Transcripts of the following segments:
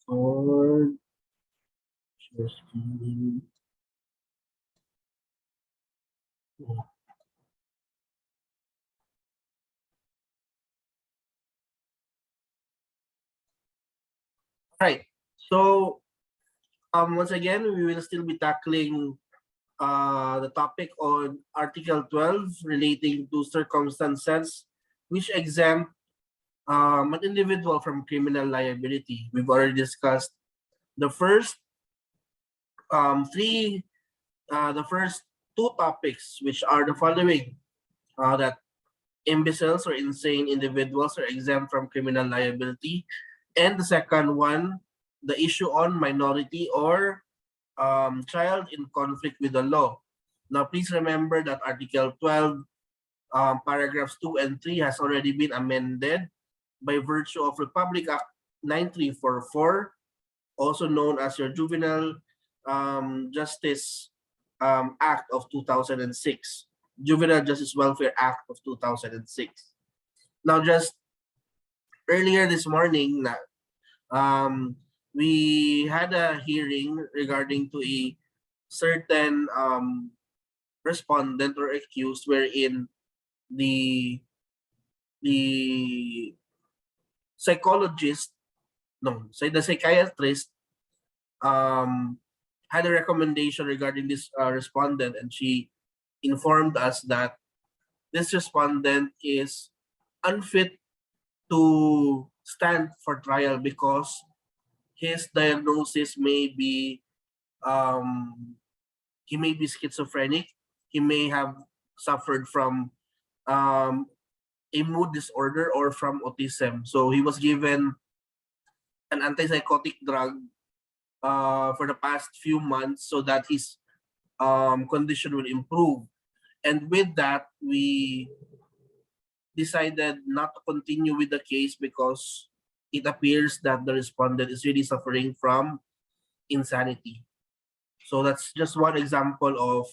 Or right. So once again, we will still be tackling the topic on Article 12 relating to circumstances which exempt an individual from criminal liability. We've already discussed the first the first two topics, which are the following: that imbeciles or insane individuals are exempt from criminal liability, and the second one, the issue on minority or child in conflict with the law. Now, please remember that Article 12, paragraphs 2 and 3 has already been amended by virtue of Republic Act 9344, also known as your Juvenile Justice Act of 2006, Juvenile Justice Welfare Act of 2006. Now, just earlier this morning, we had a hearing regarding to a certain respondent or accused wherein the psychologist, the psychiatrist had a recommendation regarding this respondent, and she informed us that this respondent is unfit to stand for trial because his diagnosis may be he may be schizophrenic, he may have suffered from a mood disorder or from autism. So he was given an antipsychotic drug for the past few months so that his condition will improve. And with that, we decided not to continue with the case because it appears that the respondent is really suffering from insanity. So that's just one example of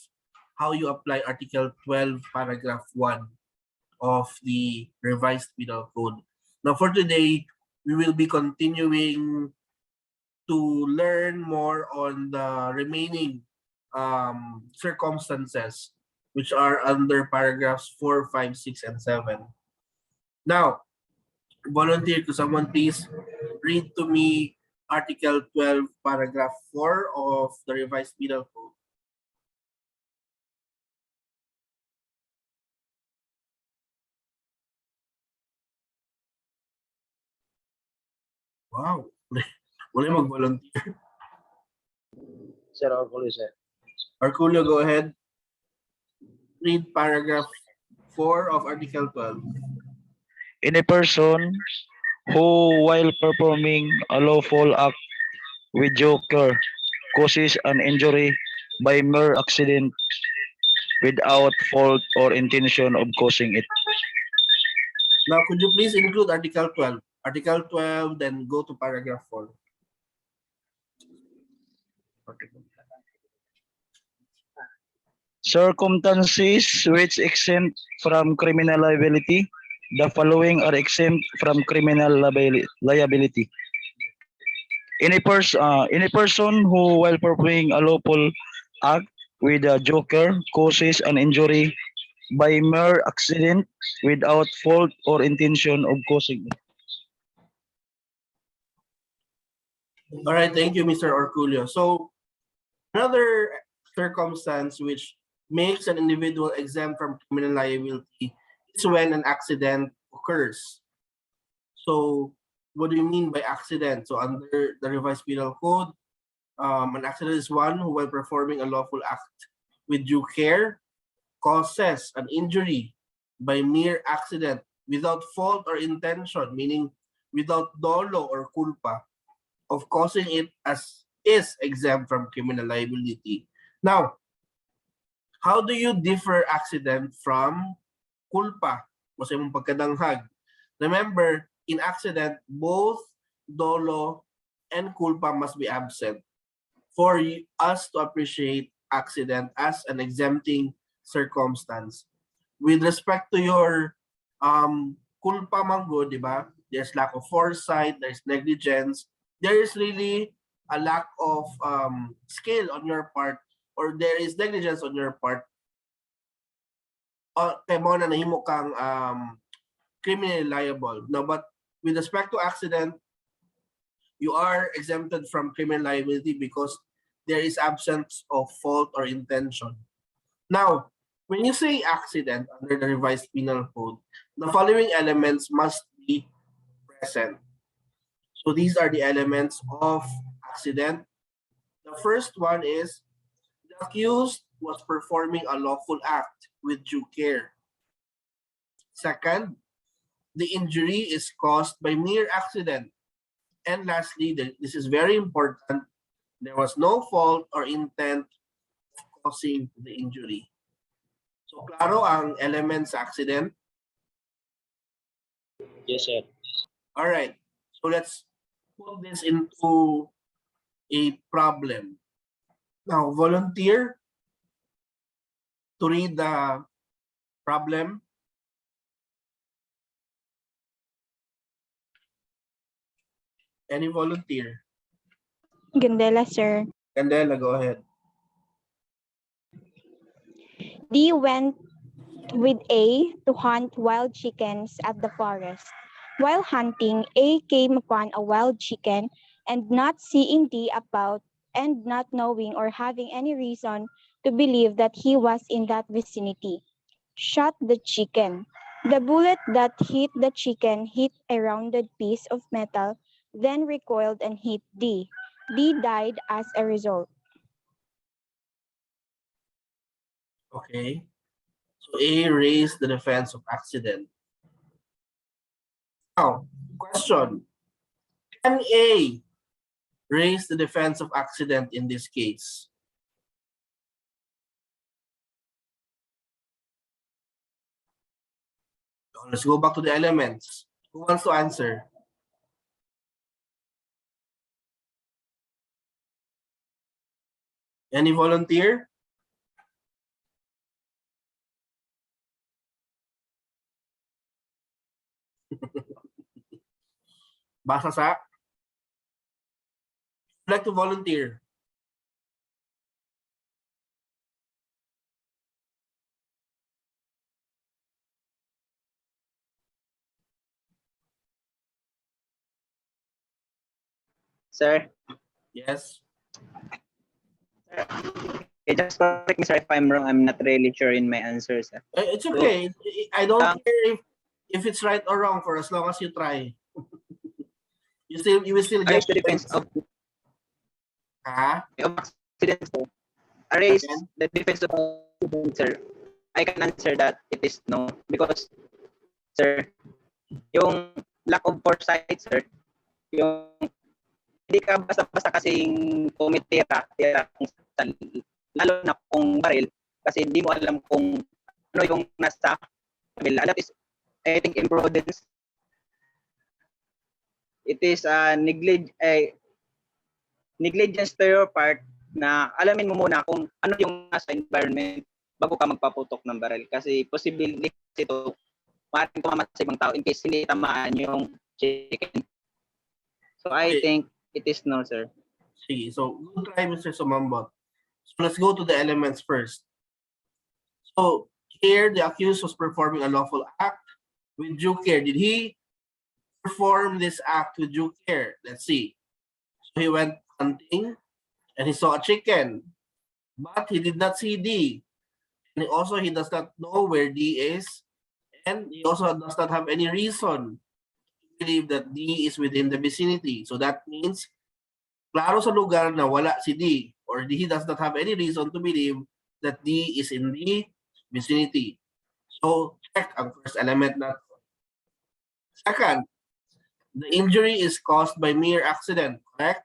how you apply Article 12, Paragraph 1 of the Revised Penal Code. Now for today, we will be continuing to learn more on the remaining circumstances which are under paragraphs 4, 5, 6, and 7. Now, volunteer, could someone please read to me Article 12, Paragraph 4 of the Revised Penal Code? Wow. Wala mag-volunteer. Sir Orgulio, sir. Arculio, go ahead. Read paragraph 4 of Article 12. Any person who, while performing a lawful act with due care, causes an injury by mere accident without fault or intention of causing it. Now, could you please include Article 12? Article 12, then go to paragraph 4. Circumstances which exempt from criminal liability. The following are exempt from criminal liability. Any person who, while performing a lawful act with a due care, causes an injury by mere accident without fault or intention of causing it. All right, thank you, Mr. Orculio. So, another circumstance which makes an individual exempt from criminal liability is when an accident occurs. So, what do you mean by accident? So, under the Revised Penal Code, an accident is one who, while performing a lawful act with due care, causes an injury by mere accident without fault or intention, meaning without dolo or culpa of causing it, as is exempt from criminal liability. Now, how do you differ accident from culpa? Kasi mong pagkadanghag. Remember, in accident, both dolo and culpa must be absent for us to appreciate accident as an exempting circumstance. With respect to your culpa manggo, di ba? There's lack of foresight, there's negligence, there is really a lack of skill on your part, or there is negligence on your part, kay mo na nahimo kang criminally liable. No, but with respect to accident, you are exempted from criminal liability because there is absence of fault or intention. Now, when you say accident under the revised penal code, the following elements must be present. So these are the elements of accident. The first one is the accused was performing a lawful act with due care. Second, the injury is caused by mere accident. And lastly, this is very important, there was no fault or intent of causing the injury. So klaro ang elements sa accident. Yes, sir. All right. So let's put this into a problem. Now, volunteer to read the problem. Any volunteer? Gandela, sir. Candela, go ahead. D went with A to hunt wild chickens at the forest. While hunting, A came upon a wild chicken and not seeing D about and not knowing or having any reason to believe that he was in that vicinity, shot the chicken. The bullet that hit the chicken hit a rounded piece of metal, then recoiled and hit D. D died as a result. Okay. So A raised the defense of accident. Now, question. Can A raise the defense of accident in this case? So let's go back to the elements. Who wants to answer? Any volunteer? Basa sa? Would like to volunteer? Sir, Yes. just correct me, sir, if I'm wrong. I'm not really sure in my answer, sir. It's okay. I don't care if it's right or wrong for as long as you try. You will still get Arrays the defense of accident, sir. Arrays Again? the defense of accident, sir. I can answer that it is no. Because, sir, yung lack of foresight, sir, yung hindi ka basta-basta kasing tumitira, lalo na kung baril, kasi hindi mo alam kung ano yung nasa kabila. That is, I think, imprudence. It is negligence to your part na alamin mo muna kung ano yung nasa environment bago ka magpaputok ng baril. Kasi possibility ito, maaaring tumamat sa ibang tao in case hindi tamaan yung chicken. So I think it is no, sir. Sige. So, good try, Mr. Sumambot. So, let's go to the elements first. So, here, the accused was performing a lawful act with due care. Did he perform this act with due care? Let's see. So, he went hunting and he saw a chicken, but he did not see D. And he does not know where D is, and he also does not have any reason to believe that D is within the vicinity. So that means, klaro sa lugar na wala si D, or he does not have any reason to believe that D is in the vicinity. So check ang first element natin. Second, the injury is caused by mere accident, correct?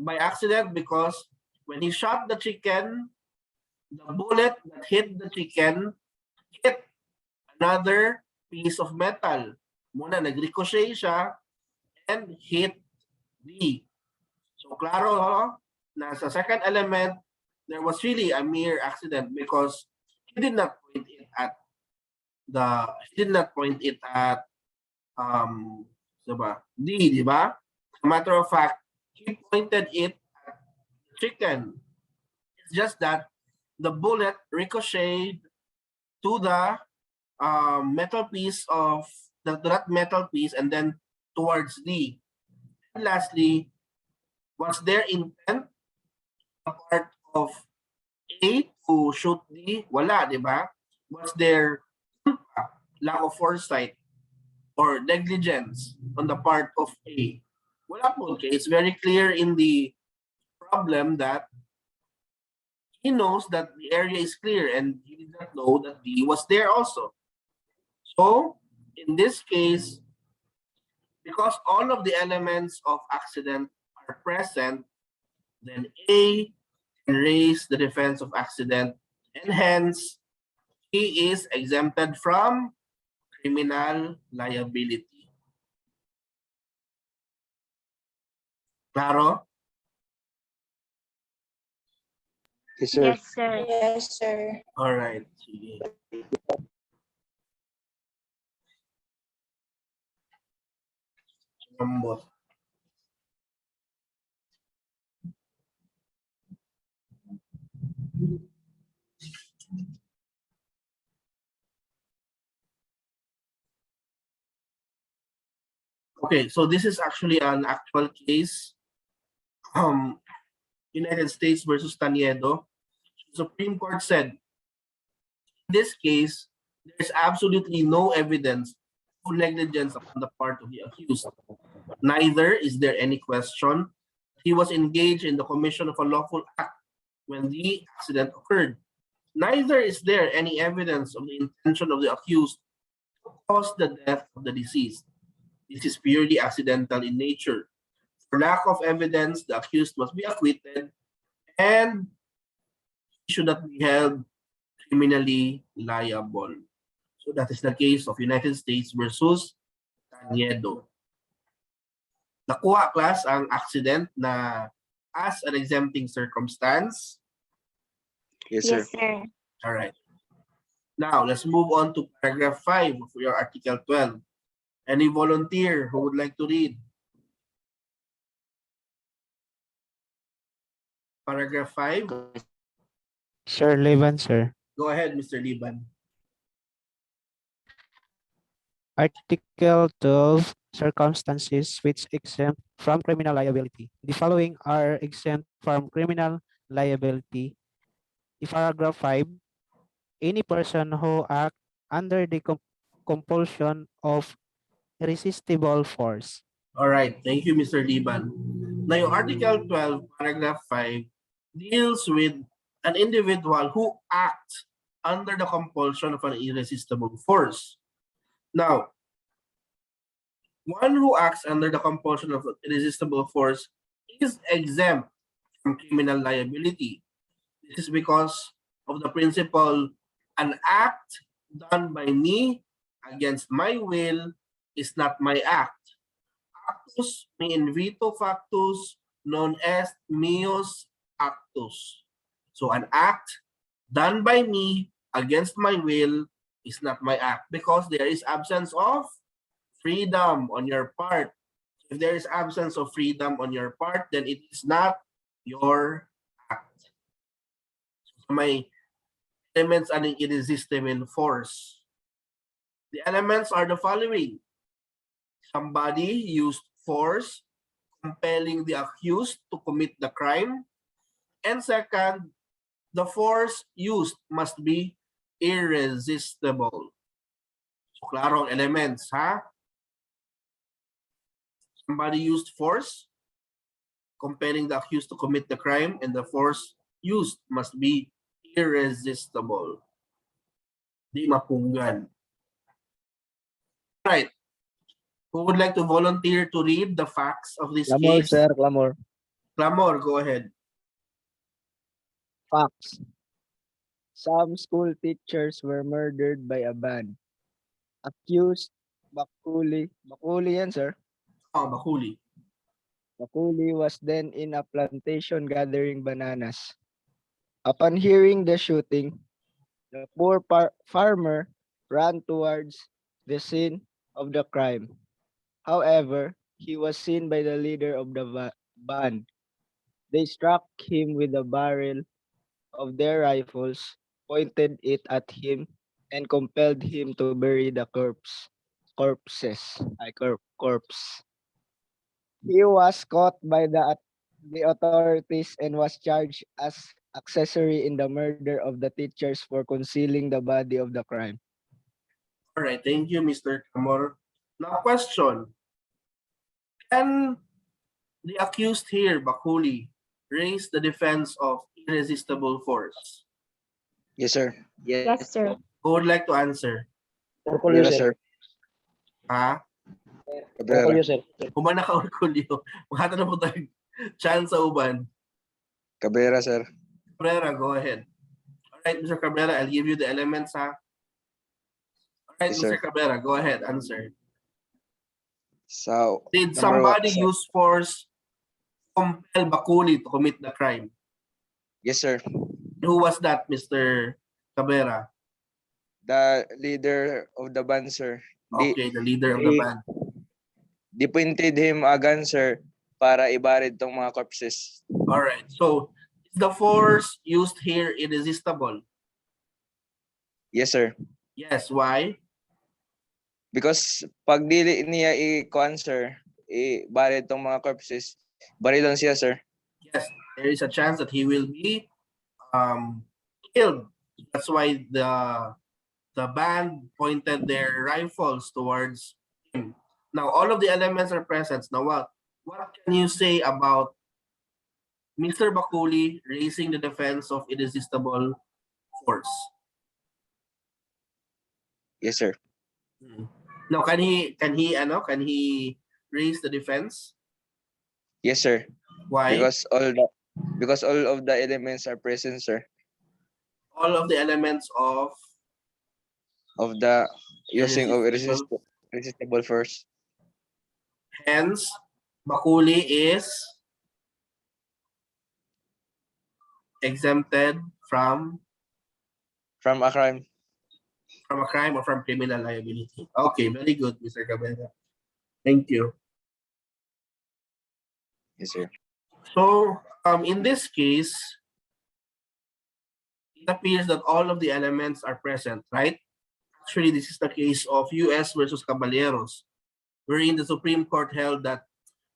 By accident because when he shot the chicken, the bullet that hit the chicken hit another piece of metal. Muna, nag-ricochet siya and hit D. So, klaro, na sa second element, there was really a mere accident because he did not point it at diba? D, di ba? a matter of fact, he pointed it at the chicken. It's just that the bullet ricocheted to the metal piece of that metal piece and then towards D. And lastly, was their intent a part of A to shoot D? Wala, di ba? Was there lack of foresight or negligence on the part of A? Wala po. Okay, it's very clear in the problem that he knows that the area is clear and he did not know that D was there also. So, in this case, because all of the elements of accident are present, then A can raise the defense of accident and hence he is exempted from criminal liability. Claro? Yes, sir. Yes, sir. Yes, sir. All right. Sige. Lambot. Okay, so this is actually an actual case. United States versus Taniedo. Supreme Court said, in this case, there's absolutely no evidence of negligence on the part of the accused. Neither is there any question he was engaged in the commission of a lawful act when the accident occurred. Neither is there any evidence of the intention of the accused to cause the death of the deceased. This is purely accidental in nature. For lack of evidence, the accused must be acquitted and he should not be held criminally liable. So that is the case of United States versus Taniedo. Nakuha class ang accident na as an exempting circumstance. Yes, sir. Yes, sir. All right. Now, let's move on to paragraph 5 of your Article 12. Any volunteer who would like to read? Paragraph 5. Sir Levan, sir. Go ahead, Mr. Liban. Article 12, circumstances which exempt from criminal liability. The following are exempt from criminal liability. The paragraph 5, any person who act under the compulsion of irresistible force. All right. Thank you, Mr. Liban. Now, yung Article 12, paragraph 5, deals with an individual who acts under the compulsion of an irresistible force. Now, one who acts under the compulsion of an irresistible force is exempt from criminal liability. This is because of the principle, an act done by me against my will is not my act. Actus me invito factus non est meus actus. So an act done by me against my will is not my act because there is absence of freedom on your part. If there is absence of freedom on your part, then it is not your act. So may elements are irresistible force. The elements are the following. Somebody used force, compelling the accused to commit the crime. And second, the force used must be irresistible. So, klaro ang elements, ha? Somebody used force, compelling the accused to commit the crime, and the force used must be irresistible. Di mapunggan. Right. Who would like to volunteer to read the facts of this Clamor, case? sir. Clamor. Clamor, go ahead. Facts. Some school teachers were murdered by a band. Accused Bakuli. Bakuli yan, sir. Oh, Bakuli. Bakuli was then in a plantation gathering bananas. Upon hearing the shooting, the poor farmer ran towards the scene of the crime. However, he was seen by the leader of the band. They struck him with the barrel of their rifles, pointed it at him, and compelled him to bury the corpse. He was caught by the authorities and was charged as accessory in the murder of the teachers for concealing the body of the crime. All right, thank you, Mr. Camor. Now, question. Can the accused here, Bakuli, raise the defense of irresistible force? Yes, sir. Yes, sir. Who would like to answer? Cabrera, sir. Ha? Cabrera. sir. Humana ka, Orculio. Makata na po tayo chance sa uban. Cabrera, sir. Cabrera, go ahead. All right, Mr. Cabrera, I'll give you the elements, ha? All right, Yes, Mr. sir. Cabrera, go ahead, answer. So, Did number one, somebody sir. use force to compel Bakuli to commit the crime? Yes, sir. Who was that, Mr. Cabrera? The leader of the band, sir. Okay, the leader of the they- band. They pointed him a gun, sir, para ibarid tong mga corpses. All right, so is the force used here irresistible? Yes, sir. Yes, why? Because pag dili niya i-kuan, sir, ibarid tong mga corpses, barilon siya, sir. Yes, there is a chance that he will be killed. That's why the band pointed their rifles towards him. Now, all of the elements are present. Now, what can you say about Mr. Bakuli raising the defense of irresistible force? Yes, sir. Now, can he raise the defense? Yes, sir. Why? Because all of the elements are present, sir. All of the elements of Of the using of Irresistible. irresistible force. hence Bakuli is exempted from From a crime. a crime or from criminal liability. Okay, very good, Mr. Cabrera. Thank you. Yes, sir. So, in this case, it appears that all of the elements are present, right? Actually, this is the case of U.S. versus Caballeros, wherein the Supreme Court held that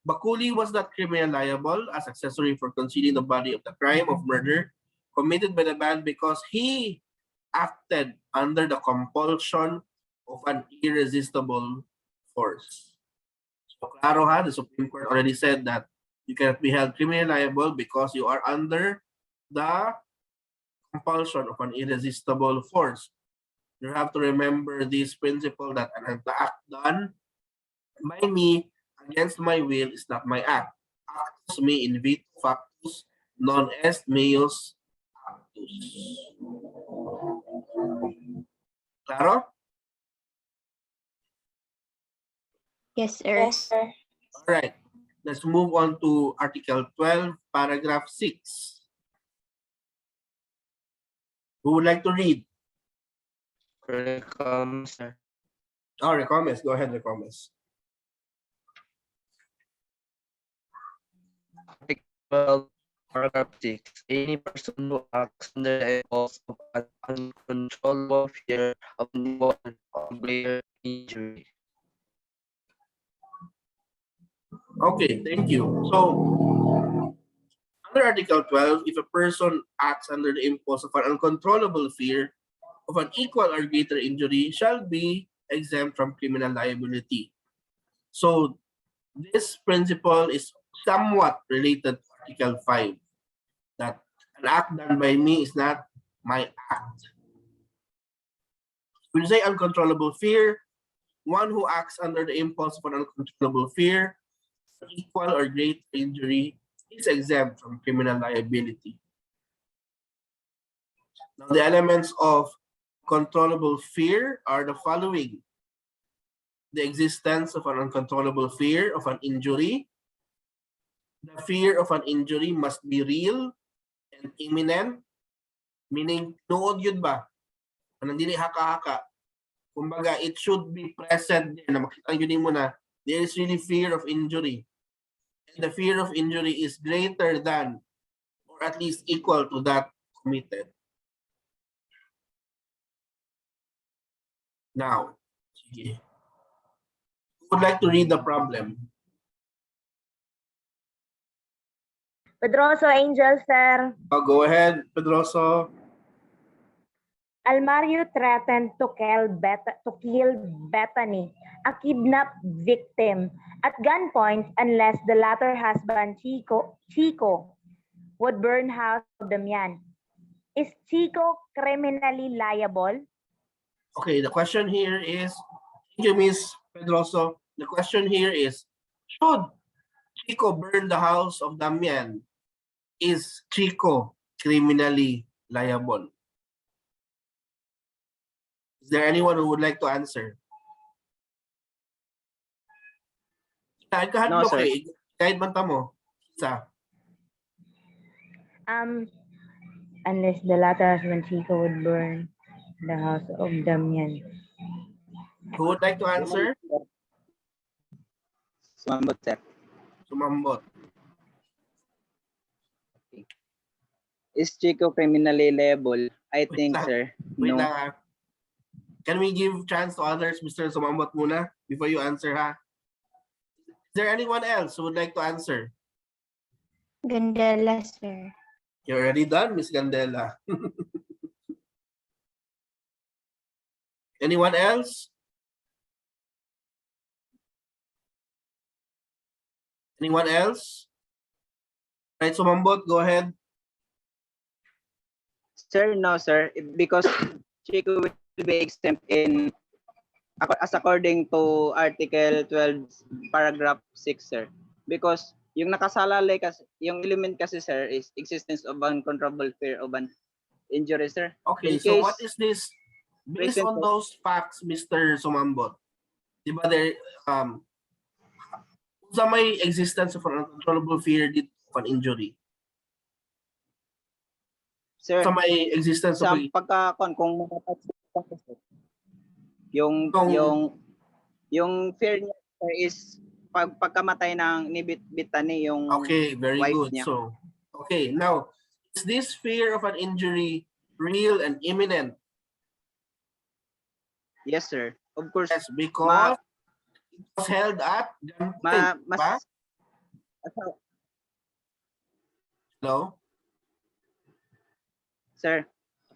Bakuli was not criminal liable as accessory for concealing the body of the crime of murder committed by the band because he acted under the compulsion of an irresistible force. So, klaro ha, the Supreme Court already said that you cannot be held criminally liable because you are under the compulsion of an irresistible force. You have to remember this principle that an act done by me against my will is not my act. Actus me in vito factus, non est meus actus. Claro? Yes, sir. All right. Let's move on to Article 12, Paragraph 6. Who would like to read? Sir. Oh, Recomes. Go ahead, Recomes. Article 12, paragraph 6. Any person who acts under the impulse of an uncontrollable fear of greater injury. Okay, thank you. So, under Article 12, if a person acts under the impulse of an uncontrollable fear of an equal or greater injury, shall be exempt from criminal liability. So, this principle is somewhat related to Article 5, that an act done by me is not my act. When you say uncontrollable fear, one who acts under the impulse of an uncontrollable fear, equal or greater injury, is exempt from criminal liability. Now, the elements of controllable fear are the following: the existence of an uncontrollable fear of an injury. The fear of an injury must be real and imminent, meaning nood yun ba? Anong dili haka-haka. Kumbaga, it should be present din na makita yun mo na there is really fear of injury. And the fear of injury is greater than or at least equal to that committed. Now, sige. Who would like to read the problem? Pedroso Angel, sir. Go ahead, Pedroso. Almario threatened to kill Bethany, a kidnapped victim, at gunpoint unless the latter husband, Chico, would burn house of Damian. Is Chico criminally liable? Okay, the question here is, thank you, Miss Pedroso. The question here is, should Chico burn the house of Damian? Is Chico criminally liable? Is there anyone who would like to answer? No, sir. Kahit banta mo. Isa. Unless the latter husband, Chico, would burn the house of Damian. Who would like to answer? Sumambot, sir. Sumambot. Is Chico criminally liable? I think, lang. sir, Wait no. lang ha. Can we give chance to others, Mr. Sumambot muna, before you answer ha? Is there anyone else who would like to answer? Gandela, sir. You're already done, Miss Gandela. Anyone else? Anyone else? Right, Sumambot, go ahead. Sir, no, sir. Because Chico will be exempt as according to Article 12, Paragraph 6, sir. Because yung nakasalalay kasi, yung element kasi, sir, is existence of uncontrollable fear of an injury, sir. Okay, In so case, what is this? Based present on those facts, Mr. Sumambot, di ba there, sa may existence of an uncontrollable fear of an injury? sir, Sa may existence sa of pagkakon, kung yung fear niya, sir, is pagkamatay ng ni Bethany, yung okay, very wife good. niya. So, okay, now, is this fear of an injury real and imminent? Yes, sir. Of course, Yes, because it was held at gunpoint. mas Hello? sir.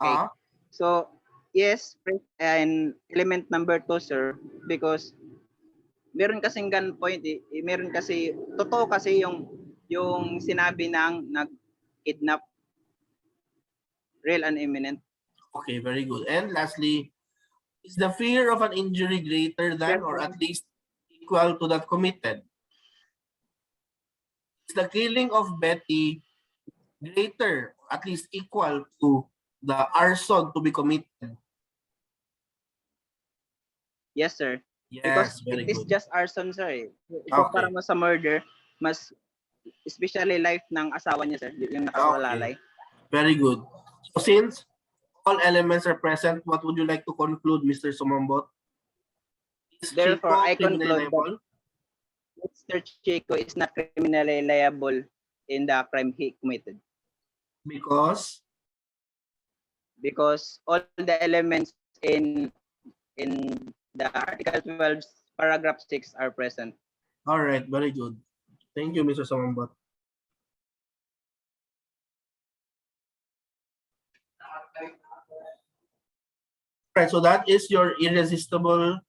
Okay. So, yes, and element number 2, sir, because meron kasing gunpoint, meron kasi, totoo kasi yung sinabi ng nag-kidnap, real and imminent. Okay, very good. And lastly, is the fear of an injury greater than or at least equal to that committed? Is the killing of Betty greater, at least equal to the arson to be committed? Yes, sir. Yes, Because very it is good. just arson, sir. Okay. Para mo sa murder, mas especially life ng asawa niya, sir, yung nakasalalay. Very good. So since all elements are present, what would you like to conclude, Mr. Sumambot? Is Therefore, Chico I criminally conclude liable? Mr. Chico is not criminally liable in the crime he committed Because all the elements in the Article 12, Paragraph 6 are present. all right, very good. Thank you, Mr. Sumambot. Right, so that is your irresistible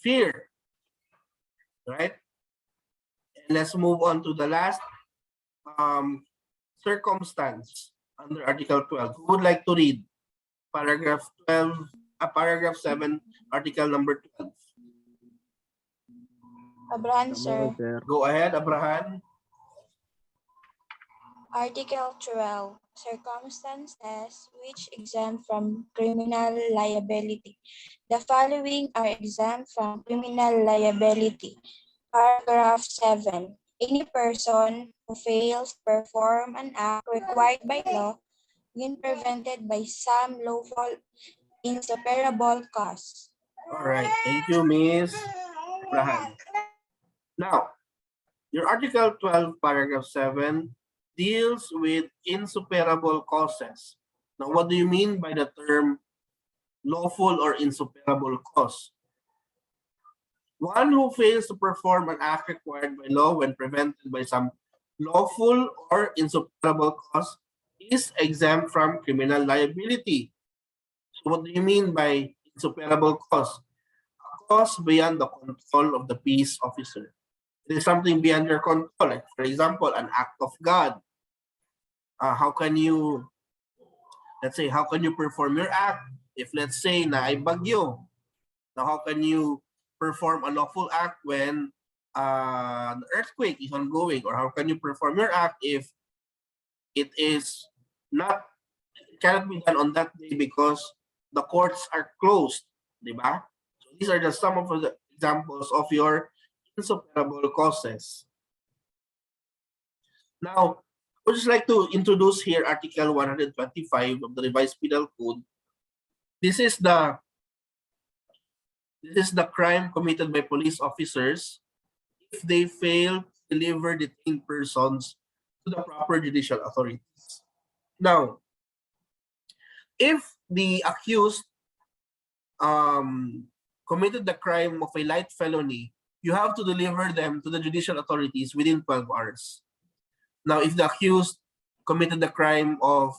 fear, right? And let's move on to the last circumstance under Article 12. Who would like to read paragraph 12, paragraph 7, article number 12? Abraham, sir. Go ahead, Abraham. Article 12. Circumstances which exempt from criminal liability. The following are exempt from criminal liability. Paragraph 7. Any person who fails to perform an act required by law when prevented by some lawful insuperable cause. All right, thank you, Miss Abraham. Now, your Article 12, Paragraph 7 deals with insuperable causes. Now, what do you mean by the term lawful or insuperable cause? One who fails to perform an act required by law when prevented by some lawful or insuperable cause is exempt from criminal liability. So what do you mean by insuperable cause? A cause beyond the control of the peace officer. It is something beyond your control. Like, for example, an act of God. How can you, let's say, how can you perform your act if, let's say, na ay bagyo? Now, how can you perform a lawful act when an earthquake is ongoing? Or how can you perform your act if it is not, it cannot be done on that day because the courts are closed, di ba? So these are just some of the examples of your insuperable causes. Now, I would just like to introduce here Article 125 of the Revised Penal Code. This is the crime committed by police officers if they fail to deliver detained persons to the proper judicial authorities. Now, if the accused committed the crime of a light felony, you have to deliver them to the judicial authorities within 12 hours. Now, if the accused committed the crime of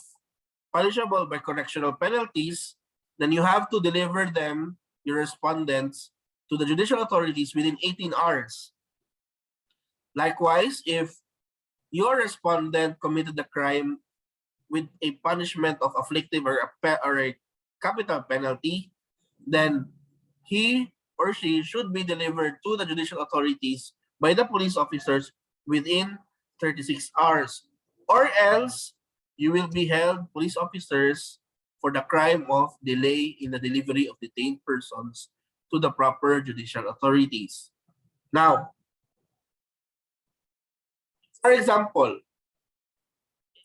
punishable by correctional penalties, then you have to deliver them, your respondents, to the judicial authorities within 18 hours. Likewise, if your respondent committed the crime with a punishment of afflictive or a capital penalty, then he or she should be delivered to the judicial authorities by the police officers within 36 hours. Or else, you will be held police officers for the crime of delay in the delivery of detained persons to the proper judicial authorities. Now, for example,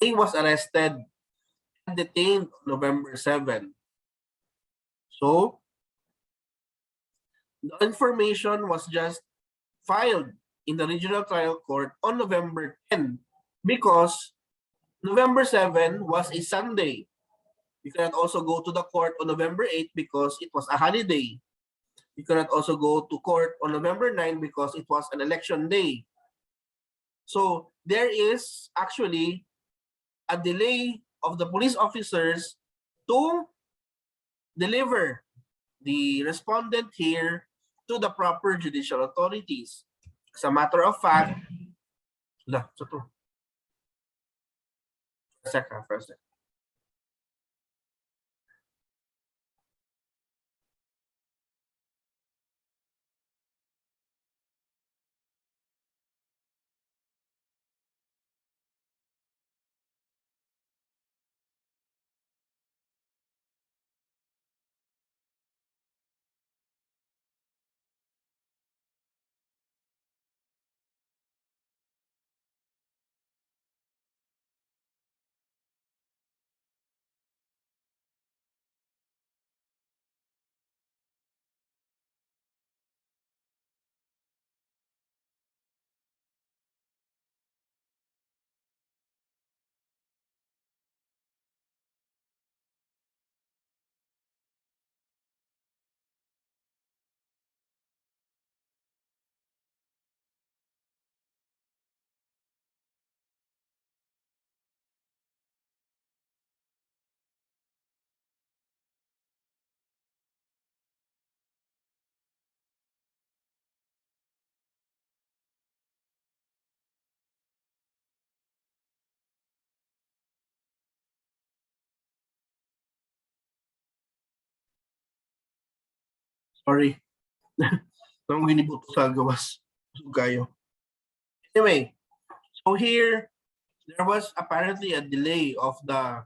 A was arrested and detained on November 7. So, the information was just filed in the regional trial court on November 10 because November 7 was a Sunday. You cannot also go to the court on November 8 because it was a holiday. You cannot also go to court on November 9 because it was an election day. So there is actually a delay of the police officers to deliver the respondent here to the proper judicial authorities. As a matter of fact, first. Sorry. Nung ginibuto sa gawas. Kayo. Anyway, so here, there was apparently a delay of the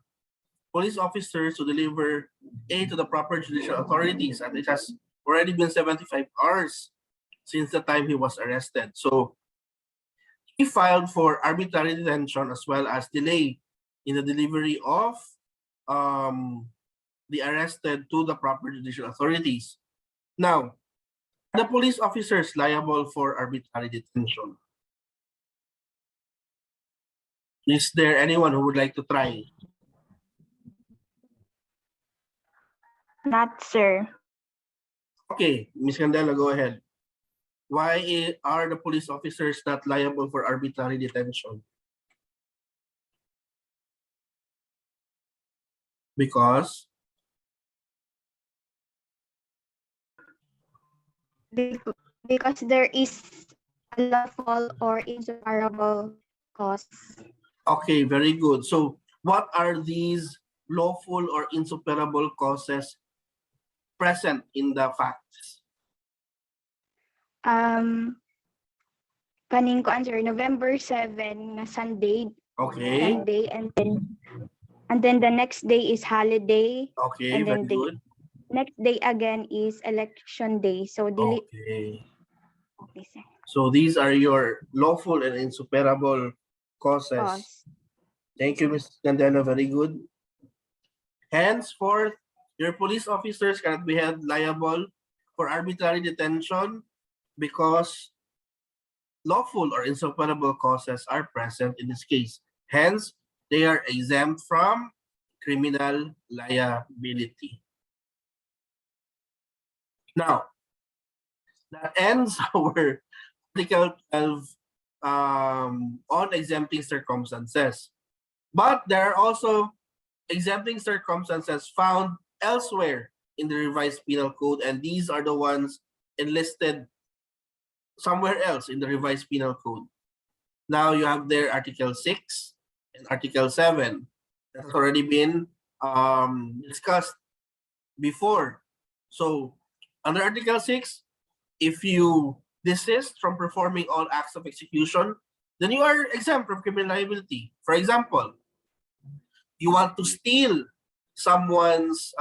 police officers to deliver aid to the proper judicial authorities, and it has already been 75 hours since the time he was arrested. So he filed for arbitrary detention as well as delay in the delivery of the arrested to the proper judicial authorities. Now, The police officers liable for arbitrary detention? Is there anyone who would like to try? Not, sir. Okay, Ms. Candela, go ahead. Why are the police officers not liable for arbitrary detention? Because Because there is a lawful or insuperable cause. okay, very good. So what are these lawful or insuperable causes present in the facts? Kaning ko answer November 7 na Sunday, Okay, and then the next day is holiday, okay, and very then the good. next day again is election day. So dili Okay. okay, sir. So these are your lawful and insuperable causes. Cause. Thank you, Ms. Candela. Very good. Henceforth, your police officers cannot be held liable for arbitrary detention because lawful or insuperable causes are present in this case. Hence, they are exempt from criminal liability. Now, that ends our Article 12 on exempting circumstances. But there are also exempting circumstances found elsewhere in the revised penal code, and these are the ones enlisted somewhere else in the revised penal code. Now you have there Article 6 and Article 7. That has already been discussed before. So under Article 6, if you desist from performing all acts of execution, then you are exempt from criminal liability. For example, you want to steal someone's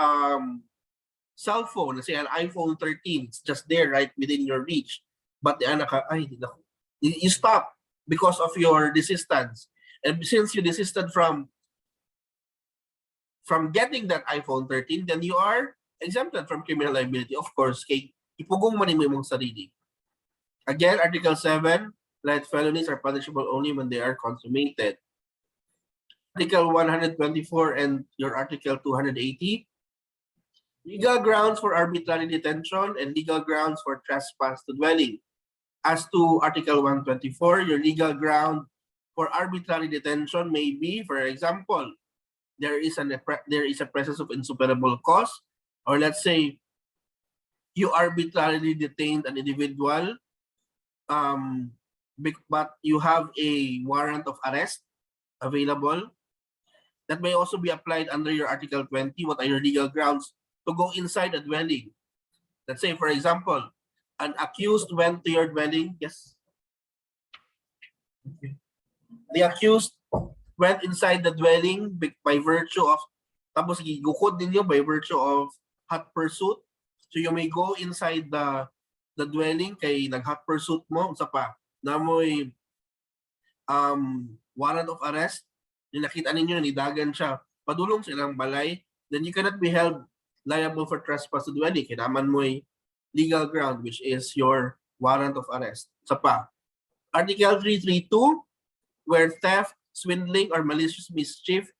cell phone, let's say an iPhone 13, it's just there right within your reach. But the anak, you stop because of your desistance. And since you desisted from getting that iPhone 13, then you are exempted from criminal liability. Of course, kay ipugong man mo imong sarili. Again, Article 7, light felonies are punishable only when they are consummated. Article 124 and your Article 280, legal grounds for arbitrary detention and legal grounds for trespass to dwelling. As to Article 124, your legal ground for arbitrary detention may be, for example, there is a presence of insuperable cause, or let's say you arbitrarily detained an individual, but you have a warrant of arrest available. That may also be applied under your Article 20. What are your legal grounds to go inside a dwelling? Let's say, for example, an accused went to your dwelling. Yes. The accused went inside the dwelling by virtue of, tapos gigukod ninyo by virtue of hot pursuit. So you may go inside the dwelling kay nag-hot pursuit mo, unsa pa, na mo'y warrant of arrest, nakita ninyo nidagan siya, padulong sa ilang balay, then you cannot be held liable for trespass to dwelling. Kailangan mo'y legal ground, which is your warrant of arrest. Sa pa, Article 332, where theft, swindling, or malicious mischief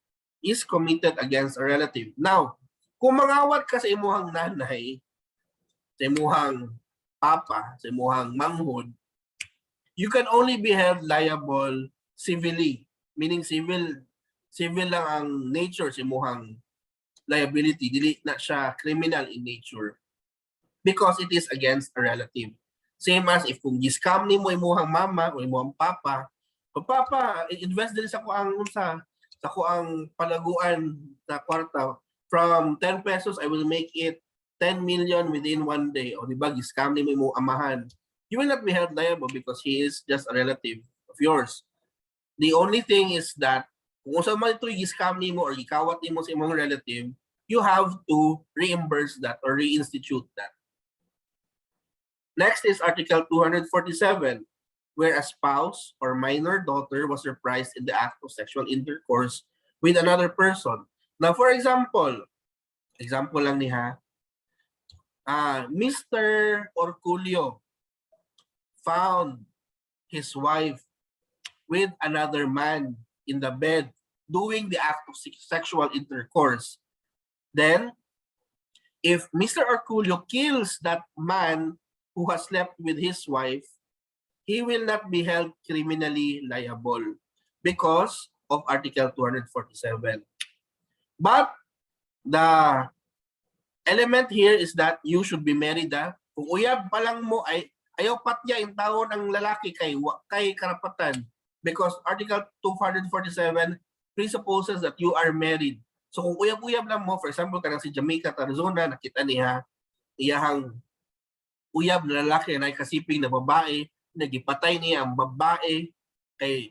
is committed against a relative. Now, kung mangawat ka sa imuhang nanay, sa imuhang papa, sa imuhang manghod, you can only be held liable civilly, meaning civil lang ang nature sa imuhang liability, dili na siya criminal in nature because it is against a relative. Same as if kung giscam nimo imuhang mama o imuhang papa, papa, invest din sa kuang palaguan na kwarta, from 10 pesos I will make it 10 million within one day. O di ba, giscam nimo imong amahan, you will not be held liable because he is just a relative of yours. The only thing is that kung sa man ito i-scam nimo or ikawat nimo sa imong relative, you have to reimburse that or reinstitute that. Next is Article 247, where a spouse or minor daughter was reprised in the act of sexual intercourse with another person. Now, for example lang niya, Mr. Orculio found his wife with another man in the bed doing the act of sexual intercourse. Then, if Mr. Orculio kills that man who has slept with his wife, he will not be held criminally liable because of Article 247. But the element here is that you should be married. Kung uyab pa lang mo ay ayaw patya yung tao ng lalaki kay karapatan because Article 247 presupposes that you are married. So kung uyab-uyab lang mo, for example, kanang si Jamaica, Arizona, nakita niya iyahang uyab na lalaki na kasiping na babae, nagipatay niya ang babae kay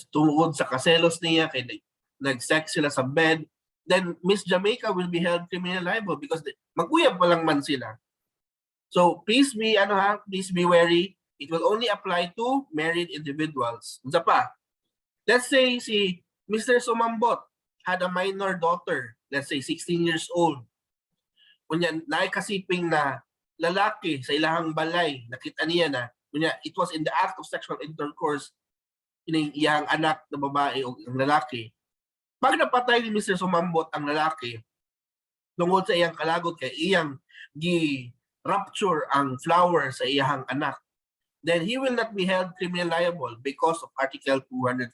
tungod sa kaselos niya, kay nag-sex sila sa bed, then Miss Jamaica will be held criminally liable because mag-uyab pa lang man sila. So please be please be wary. It will only apply to married individuals. Unsa pa? Let's say si Mr. Sumambot had a minor daughter, let's say 16 years old. Kunya naikasiping na lalaki sa ilahang balay, nakita niya na kunya it was in the act of sexual intercourse ining iyang anak na babae o ang lalaki. Pag napatay ni Mr. Sumambot ang lalaki, tungod sa iyang kalagot kay iyang gi-rupture ang flower sa iyang anak, then he will not be held criminally liable because of Article 247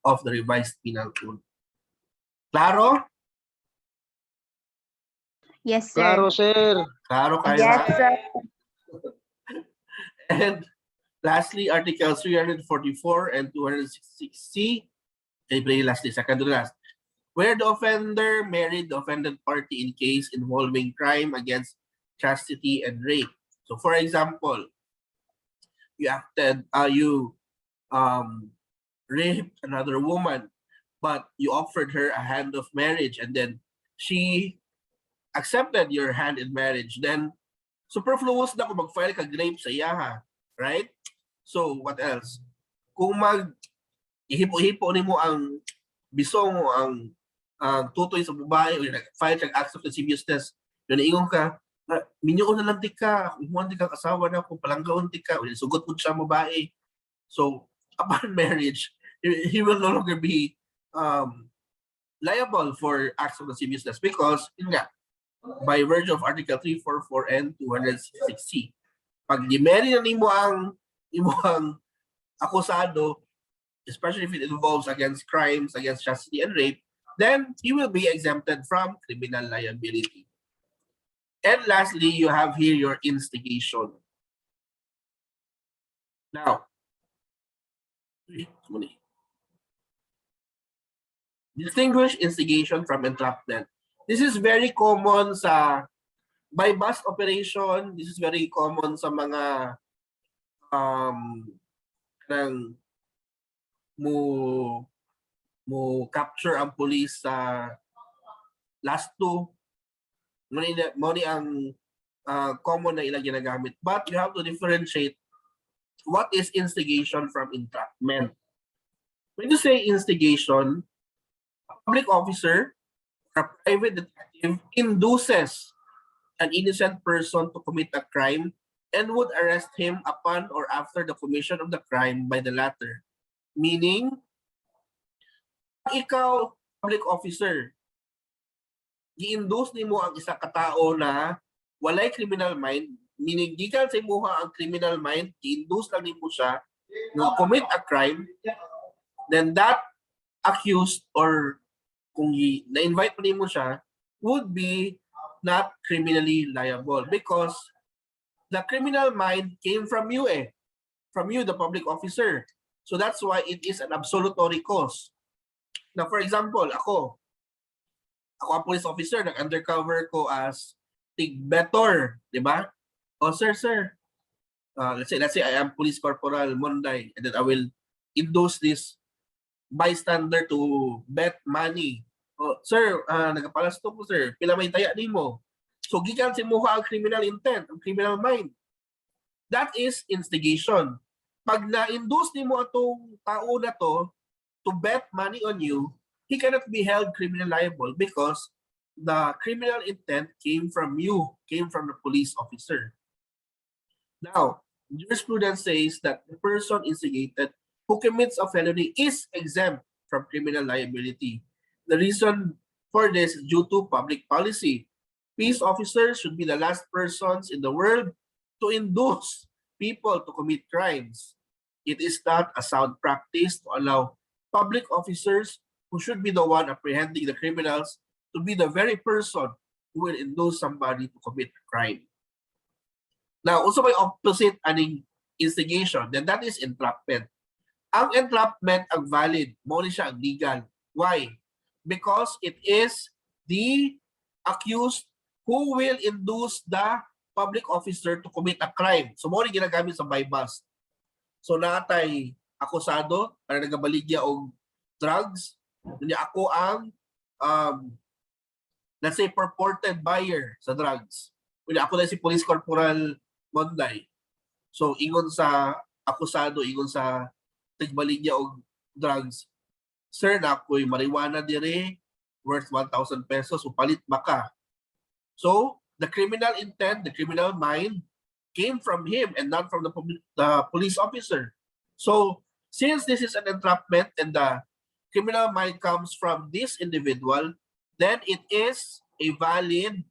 of the Revised Penal Code. Klaro? Yes, sir. Klaro, sir. Klaro kayo? Yes, sir. And lastly, Articles 344 and 266C, lastly, second to last, where the offender married the offended party in case involving crime against chastity and rape. So, for example, you raped another woman, but you offered her a hand of marriage, and then she accepted your hand in marriage. Then, superfluous na kung mag-file ka rape sa iyaha, right? So, what else? Kung ihipo-hipo ni mo ang bisong o ang tutoy sa babae o nag-file kang acts of lasciviousness, yun ingon ka, minyo na lang tika, kung di kang asawa na, kung palanggaon tika, o sugot mo siya babae. So, upon marriage, he will no longer be liable for acts of lasciviousness because, yun nga, by virtue of Article 344 and 266C, pag di-marry na nimo ang akusado, especially if it involves against crimes, against chastity and rape, then he will be exempted from criminal liability. And lastly, you have here your instigation. Now, distinguish instigation from entrapment. This is very common sa by bust operation. This is very common sa mga mo capture ang police sa last two. Mo ni ang common na ilang ginagamit. But you have to differentiate what is instigation from entrapment. When you say instigation, a public officer or a private detective induces an innocent person to commit a crime and would arrest him upon or after the commission of the crime by the latter. Meaning, ikaw, public officer, i-induce nimo ang isa ka tao na walay criminal mind, meaning gikan sa imuha ang criminal mind, i-induce lang nimo siya na commit a crime, then that accused or kung na-invite mo nimo siya would be not criminally liable because the criminal mind came from you from you, the public officer. So that's why it is an absolutory cause. Now, for example, ako ang police officer, nag-undercover ko as tig-betor, di ba? Oh, sir. Let's say I am Police Corporal Monday, and then I will induce this bystander to bet money. Oh, sir, nagapalastok po, sir. Pila may taya nimo. So, gikan si muha ang criminal intent, ang criminal mind. That is instigation. Pag na-induce nimo atong tao na to bet money on you, he cannot be held criminally liable because the criminal intent came from you, came from the police officer. Now, jurisprudence says that the person instigated who commits a felony is exempt from criminal liability. The reason for this is due to public policy. Peace officers should be the last persons in the world to induce people to commit crimes. It is not a sound practice to allow public officers who should be the one apprehending the criminals to be the very person who will induce somebody to commit a crime. Now, also may opposite aning instigation, then that is entrapment. Ang entrapment ang valid, mo ni siya ang legal. Why? Because it is the accused who will induce the public officer to commit a crime. So, mo ni ginagamit sa bypass. So, natay akusado, para nagabaligya og drugs, niya ako ang let's say purported buyer sa drugs. Wala ako na si Police Corporal Monday. So ingon sa akusado, ingon sa tigbaligya og drugs, sir, na ako'y marijuana dire worth 1,000 pesos, upalit ba ka? So the criminal intent, the criminal mind came from him and not from the police officer. So since this is an entrapment and the criminal mind comes from this individual, then it is a valid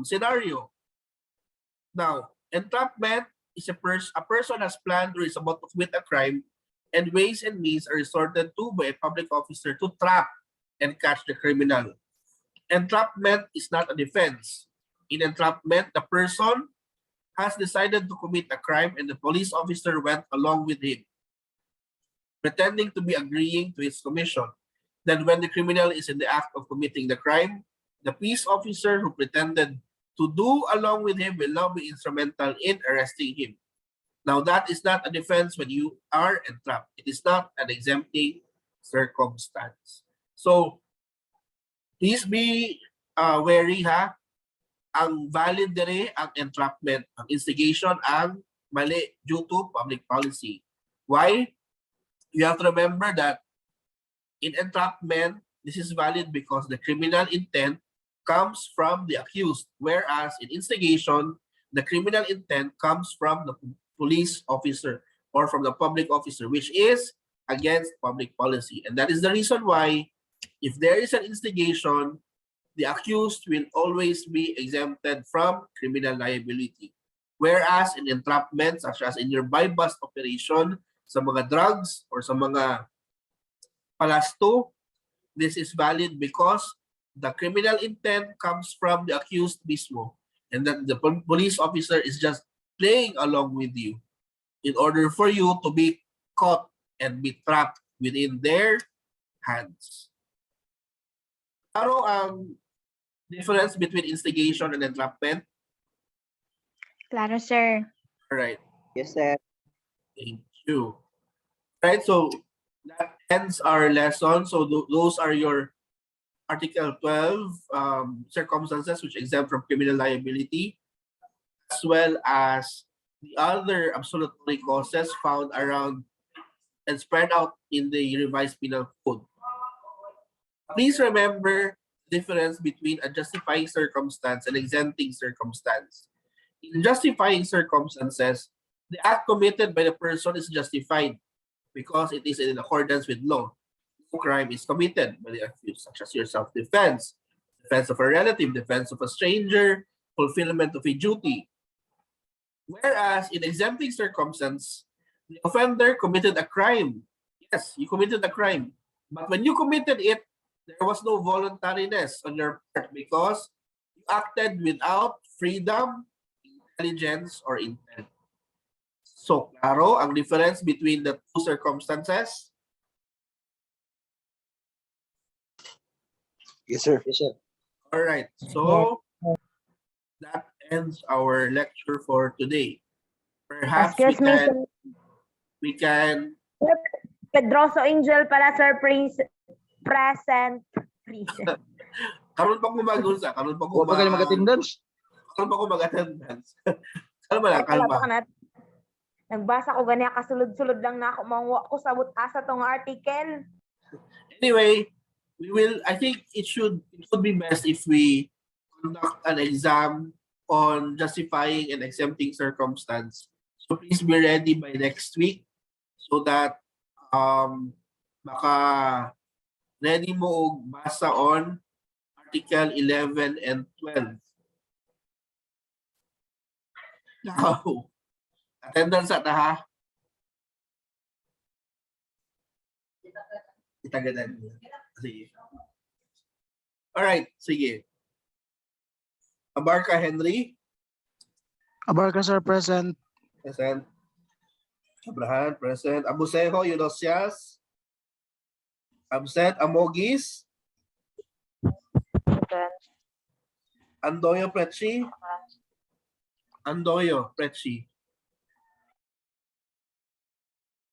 scenario. Now, entrapment is a person has planned or is about to commit a crime, and ways and means are resorted to by a public officer to trap and catch the criminal. Entrapment is not a defense. In entrapment, the person has decided to commit a crime and the police officer went along with him, pretending to be agreeing to its commission. Then when the criminal is in the act of committing the crime, the peace officer who pretended to do along with him will now be instrumental in arresting him. Now that is not a defense when you are entrapped. It is not an exempting circumstance. So please be wary ha. Ang valid dire ang entrapment, ang instigation ang mali due to public policy. Why? You have to remember that in entrapment, this is valid because the criminal intent comes from the accused, whereas in instigation, the criminal intent comes from the police officer or from the public officer, which is against public policy. And that is the reason why if there is an instigation, the accused will always be exempted from criminal liability. Whereas in entrapment, such as in your buy-bust operation, sa mga drugs or sa mga palasto, this is valid because the criminal intent comes from the accused mismo, and that the police officer is just playing along with you in order for you to be caught and be trapped within their hands. Ano ang difference between instigation and entrapment? Claro, sir. All right. Yes, sir. Thank you. Right, so that ends our lesson. So those are your Article 12 circumstances which exempt from criminal liability, as well as the other absolutory causes found around and spread out in the revised penal code. Please remember the difference between a justifying circumstance and exempting circumstance. In justifying circumstances, the act committed by the person is justified because it is in accordance with law. No crime is committed by the accused, such as your self-defense, defense of a relative, defense of a stranger, fulfillment of a duty. Whereas in exempting circumstance, the offender committed a crime. Yes, you committed a crime. But when you committed it, there was no voluntariness on your part because you acted without freedom, intelligence, or intent. So, klaro ang difference between the two circumstances? Yes, sir. Yes, sir. All right. So, that ends our lecture for today. Perhaps Excuse me, sir. we can Pedroso Angel pala, sir, present. karon pa ko mag-unsa, karon pa Huwag ko pa kayo mag-attendance. karon pa ko mag-attendance. Kalma lang, kalma. Nagbasa ko ganyan kasulod-sulod lang na ako manguha ko sa asa tong article. Anyway, I think it would be best if we conduct an exam on justifying and exempting circumstance. So please be ready by next week so that baka ready mo og basa on Article 11 and 12. Now, attendance at ha. Itagadan niya. Sige. Alright, sige. Abarca Henry. Abarca, sir, present. Present. Abraham, present. Abusejo, Yunosias. Absent. Amogis. Andoyo Prechi. Andoyo Prechi.